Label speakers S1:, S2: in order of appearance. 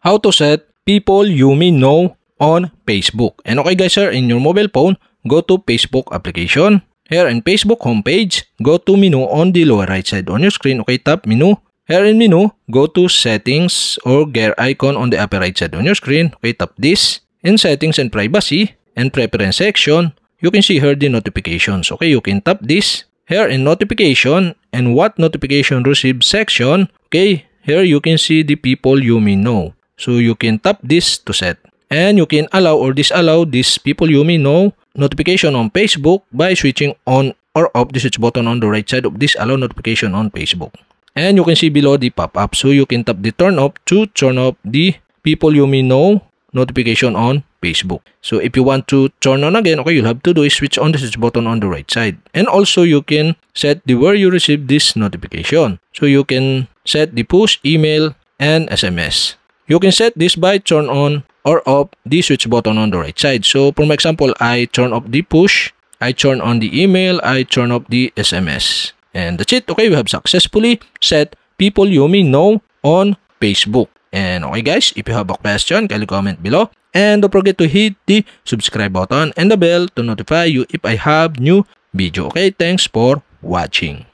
S1: how to set people you may know on Facebook. And okay guys, here in your mobile phone, go to Facebook application. Here in Facebook homepage, go to menu on the lower right side on your screen. Okay, tap menu. Here in menu, go to settings or gear icon on the upper right side on your screen. Okay, tap this. In settings and privacy and preference section, you can see here the notifications. Okay, you can tap this. Here in notification and what notification received section, okay, here you can see the people you may know. So you can tap this to set. And you can allow or disallow these people you may know notification on Facebook by switching on or off the switch button on the right side of this allow notification on Facebook. And you can see below the pop-up. So you can tap the turn off to turn off the people you may know notification on Facebook. So if you want to turn on again, okay, you'll have to do is switch on the switch button on the right side. And also you can set the where you receive this notification. So you can set the push, email, and SMS. You can set this by turn on or off the switch button on the right side. So for my example, I turn off the push, I turn on the email, I turn off the SMS. And that's it. Okay, we have successfully set people you may know on Facebook. And okay guys, if you have a question, kindly comment below. And don't forget to hit the subscribe button and the bell to notify you if I have new video. Okay, thanks for watching.